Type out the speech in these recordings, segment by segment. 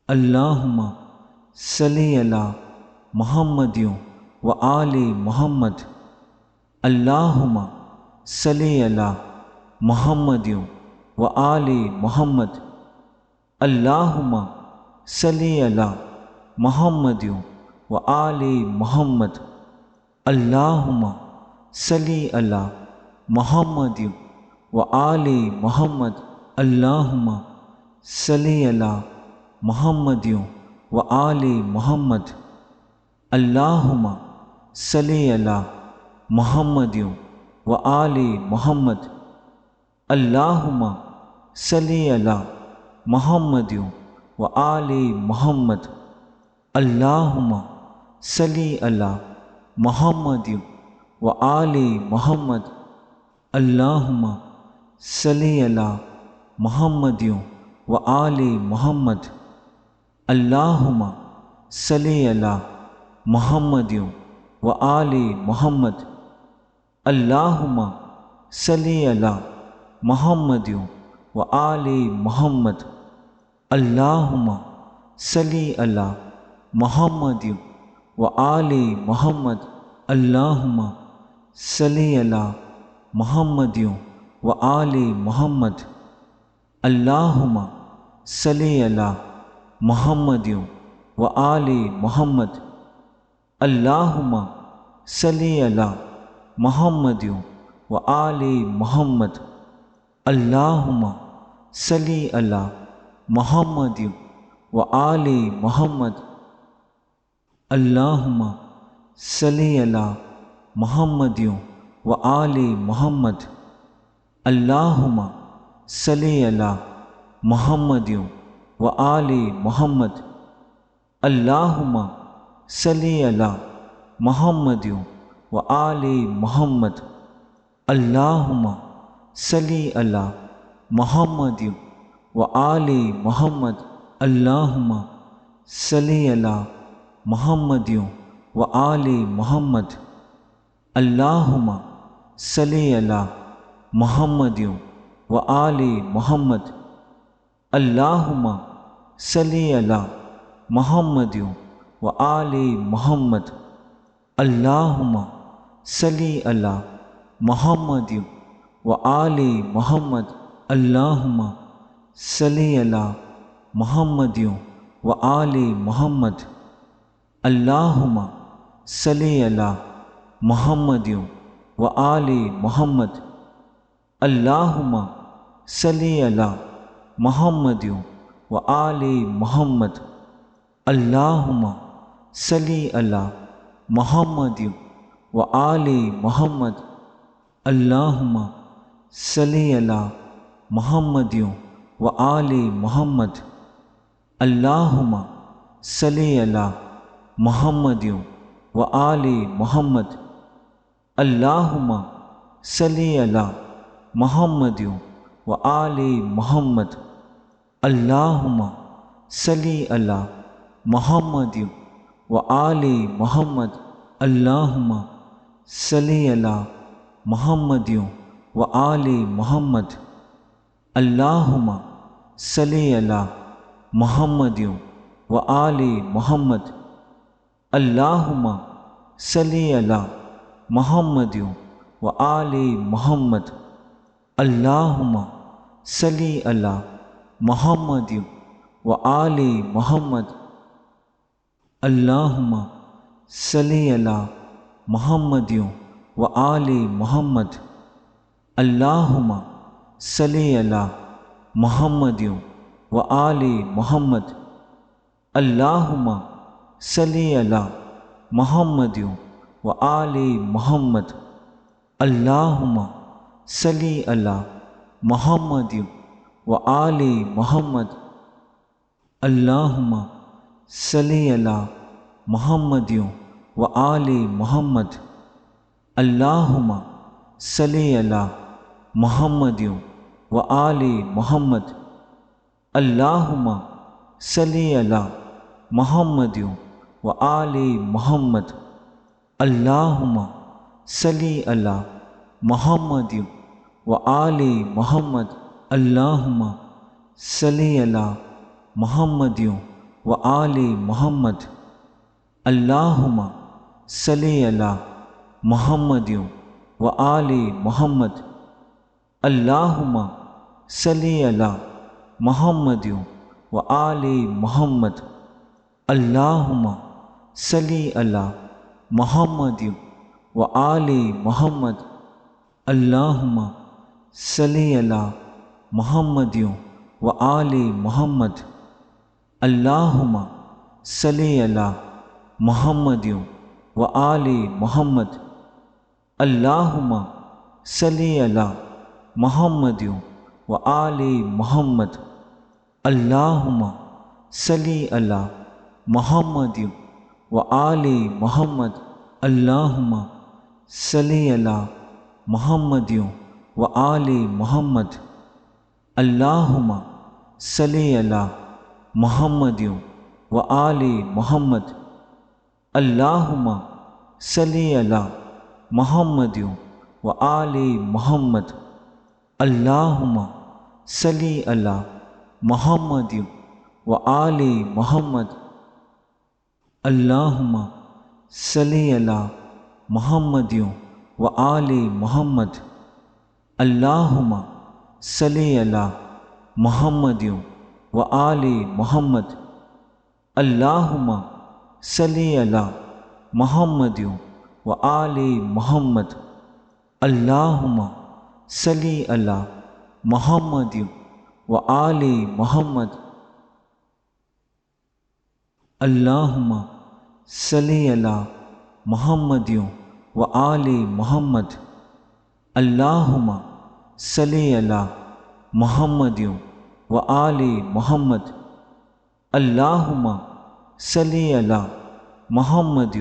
अल्लाहुम्मा सल्ली अला मुहम्मदिन व आले मुहम्मद। अल्लाहुम्मा सल्ली अला मुहम्मदिन व आले मुहम्मद। अल्लाहुम्मा सल्ली अला मुहम्मदिन व आले मुहम्मद। अल्लाहुम्मा सल्ली अला मुहम्मदिन व आले मुहम्मद। अल्लाहुम्मा सल्ली अला मुहम्मदिन व आले मुहम्मद। अल्लाहुम्मा सल्ली अला मुहम्मदिन व आले मुहम्मद। अल्लाहुम्मा सल्ली अला मुहम्मदिन व आले मुहम्मद। अल्लाहुम्मा सल्ली अला मुहम्मदिन व आले मुहम्मद। अल्लाहुम्मा सल्ली अला मुहम्मदिन व आले मुहम्मद। अल्लाहुम्मा सल्ली अला मुहम्मदिन व आले मुहम्मद। अल्लाहुम्मा सल्ली अला मुहम्मदिन व आले मुहम्मद। अल्लाहुम्मा सल्ली अला मुहम्मदिन व आले मुहम्मद। अल्लाहुम्मा सल्ली अला मुहम्मदिन व आले मुहम्मद। अल्लाहुम्मा सल्ली अला मुहम्मदिन व आले मुहम्मद। अल्लाहुम्मा सल्ली अला मुहम्मदिन व आले मुहम्मद। अल्लाहुम्मा सल्ली अला मुहम्मदिन व आले मुहम्मद। अल्लाहुम्मा सल्ली अला मुहम्मदिन व आले मुहम्मद। अल्लाहुम्मा सल्ली अला मुहम्मदिन व आले मुहम्मद। अल्लाहुम्मा सल्ली अला मुहम्मदिन व आले मुहम्मद। अल्लाहुम्मा सल्ली अला मुहम्मदिन व आले मुहम्मद। अल्लाहुम्मा सल्ली अला मुहम्मदिन व आले मुहम्मद। अल्लाहुम्मा सल्ली अला मुहम्मदिन व आले मुहम्मद। अल्लाहुम्मा सल्ली अला मुहम्मदिन व आले मुहम्मद। अल्लाहुम्मा सल्ली अला मुहम्मदिन व आले मुहम्मद। अल्लाहुम्मा सल्ली अला मुहम्मदिन व आले मुहम्मद। अल्लाहुम्मा सल्ली अला मुहम्मदिन व आले मुहम्मद। अल्लाहुम्मा सल्ली अला मुहम्मदिन व आले मुहम्मद। अल्लाहुम्मा सल्ली अला मुहम्मदिन व आले मुहम्मद। अल्लाहुम्मा सल्ली अला मुहम्मदिन व आले मुहम्मद। अल्लाहुम्मा सल्ली अला मुहम्मदिन व आले मुहम्मद। अल्लाहुम्मा सल्ली अला मुहम्मदिन व आले मुहम्मद। अल्लाहुम्मा सल्ली अला मुहम्मदिन व आले मुहम्मद। अल्लाहुम्मा सल्ली अला मुहम्मदिन व आले मुहम्मद। अल्लाहुम्मा सल्ली अला मुहम्मदिन व आले मुहम्मद। अल्लाहुम्मा सल्ली अला मुहम्मदिन व आले मुहम्मद। अल्लाहुम्मा सल्ली अला मुहम्मदिन व आले मुहम्मद। अल्लाहुम्मा सल्ली अला मुहम्मदिन व आले मुहम्मद। अल्लाहुम्मा सल्ली अला मुहम्मदिन व आले मुहम्मद। अल्लाहुम्मा सल्ली अला मुहम्मदिन व आले मुहम्मद। अल्लाहुम्मा सल्ली अला मुहम्मदिन व आले मुहम्मद। अल्लाहुम्मा सल्ली अला मुहम्मदिन व आले मुहम्मद। अल्लाहुम्मा सल्ली अला मुहम्मदिन व आले मुहम्मद। अल्लाहुम्मा सल्ली अला मुहम्मदिन व आले मुहम्मद। अल्लाहुम्मा सल्ली अला मुहम्मदिन व आले मुहम्मद। अल्लाहुम्मा सल्ली अला मुहम्मदिन व आले मोहम्मद। अल्लाहुम्मा सल्ली अला मुहम्मद व आले मोहम्मद। अल्लाहुम्मा सल्ली अला मुहम्मद व आले मोहम्मद। अल्लाहुम्मा सल्ली अला मुहम्मद व आले मोहम्मद। अल्लाहुम्मा सल्ली अला मुहम्मद व आले मोहम्मद। अल्लाहुम्मा सल्ली अला मुहम्मद व आले मोहम्मद। अल्लाहुम्मा सल्ली अला मुहम्मद व आले मोहम्मद। अल्लाहुम्मा सल्ली अला मुहम्मद व आले मोहम्मद। अल्लाहुम्मा सल्ली अला मुहम्मद व आले मोहम्मद। अल्लाहुम्मा सल्ली अला मुहम्मद व आले मोहम्मद। अल्लाहुम्मा सल्ली अला मुहम्मद व आले मोहम्मद। अल्लाहुम्मा सल्ली अला मुहम्मद व आले मोहम्मद। अल्लाहुम्मा सल्ली अला मुहम्मद व आले मोहम्मद। अल्लाहुम्मा सल्ली अला मुहम्मद व आले मोहम्मद। अल्लाहुम्मा सल्ली अला मुहम्मद व आले मोहम्मद। अल्लाहुम्मा सल्ली अला मुहम्मद व आले मोहम्मद। अल्लाहुम्मा सल्ली अला मुहम्मद व आले मोहम्मद। अल्लाहुम्मा सल्ली अला मुहम्मद व आले मोहम्मद। अल्लाहुम्मा सल्ली अला मुहम्मद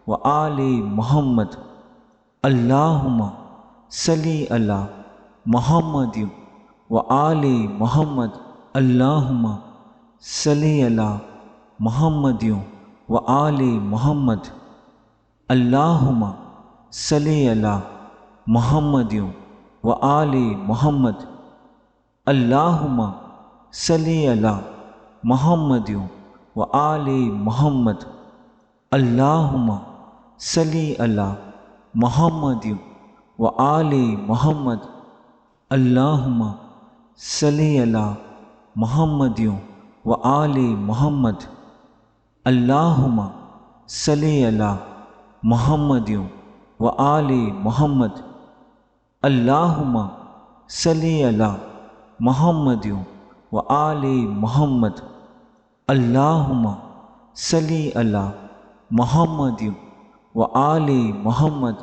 व आले मोहम्मद। अल्लाहुम्मा सल्ली अला मुहम्मद व आले मोहम्मद। अल्लाहुम्मा सल्ली अला मुहम्मद व आले मोहम्मद। अल्लाहुम्मा सल्ली अला मुहम्मद व आले मोहम्मद। अल्लाहुम्मा सल्ली अला मुहम्मद व आले मोहम्मद। अल्लाहुम्मा सल्ली अला मुहम्मद व आले मोहम्मद। अल्लाहुम्मा सल्ली अला मुहम्मद व आले मोहम्मद। अल्लाहुम्मा सल्ली अला मुहम्मद व आले मोहम्मद। अल्लाहुम्मा सल्ली अला मुहम्मद व आले मोहम्मद। अल्लाहुम्मा सल्ली अला मुहम्मद व आले मोहम्मद।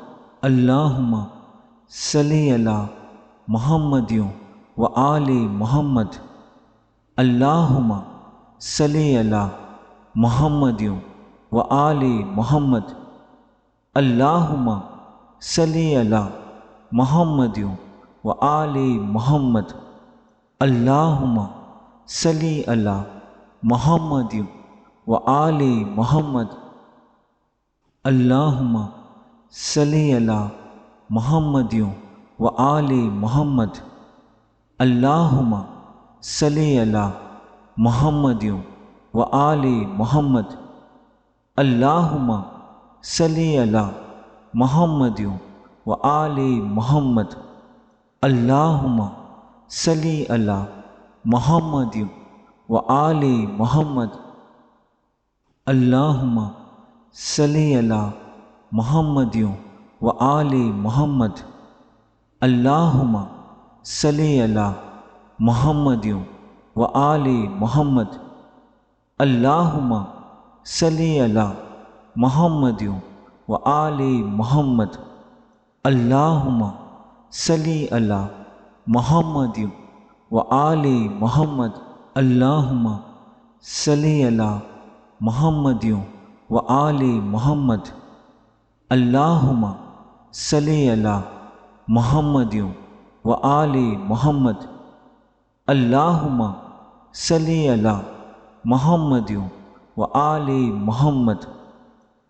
अल्लाहुम्मा सल्ली अला मुहम्मद व आले मोहम्मद। अल्लाहुम्मा सल्ली अला मुहम्मद व आले मोहम्मद। अल्लाहुम्मा सल्ली अला मुहम्मद व आले मोहम्मद। अल्लाहुम्मा सल्ली अला मुहम्मद व आले मोहम्मद। अल्लाहुम्मा सल्ली अला मुहम्मद व आले मोहम्मद। अल्लाहुम्मा सल्ली अला मुहम्मद व आले मोहम्मद। अल्लाहुम्मा सल्ली अला मुहम्मद व आले मोहम्मद। अल्लाहुम्मा सल्ली अला मुहम्मद व आले मोहम्मद। अल्लाहुम्मा सल्ली अला मुहम्मद व आले मोहम्मद। अल्लाहुम्मा सल्ली अला मुहम्मद व आले मोहम्मद। अल्लाहुम्मा सल्ली अला मुहम्मद व आले मोहम्मद। अल्लाहुम्मा सल्ली अला मुहम्मद व आले मोहम्मद। अल्लाहुम्मा सल्ली अला मुहम्मद व आले मोहम्मद। अल्लाहुम्मा सल्ली अला मुहम्मद व आले मोहम्मद। अल्लाहुम्मा सल्ली अला मुहम्मद व आले मोहम्मद।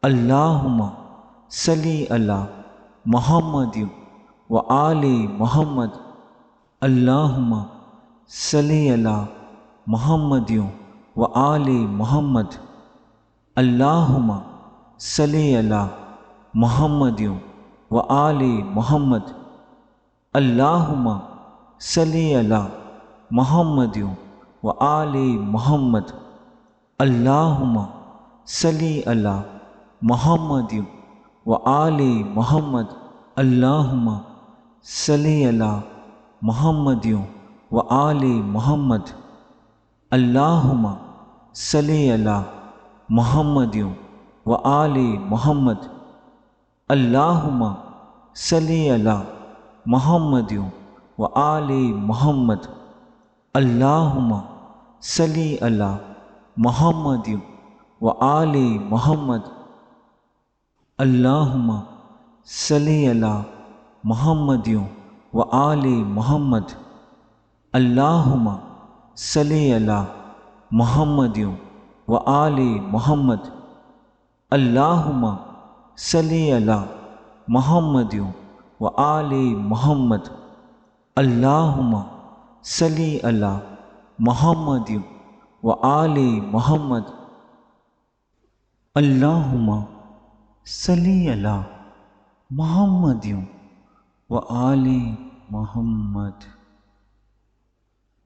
अल्लाहुम्मा सल्ली अला मुहम्मद व आले मोहम्मद। अल्लाहुम्मा सल्ली अला मुहम्मद व आले मोहम्मद। अल्लाहुम्मा सल्ली अला मुहम्मद व आले मोहम्मद। अल्लाहुम्मा सल्ली अला मुहम्मद व आले मोहम्मद। अल्लाहुम्मा सल्ली अला मुहम्मद व आले मोहम्मद। अल्लाहुम्मा सल्ली अला मुहम्मद व आले मोहम्मद। अल्लाहुम्मा सल्ली अला मुहम्मद व आले मोहम्मद। अल्लाहुम्मा सल्ली अला मुहम्मद व आले मोहम्मद। अल्लाहुम्मा सल्ली अला मुहम्मद व आले मोहम्मद। अल्लाहुम्मा सल्ली अला मुहम्मद व आले मोहम्मद। अल्लाहुम्मा सल्ली अला मुहम्मद व आले मोहम्मद। अल्लाहुम्मा सल्ली अला मुहम्मद व आले मोहम्मद। अल्लाहुम्मा सल्ली अला मुहम्मद व आले मोहम्मद। अल्लाहुम्मा सल्ली अला मुहम्मद व आले मोहम्मद।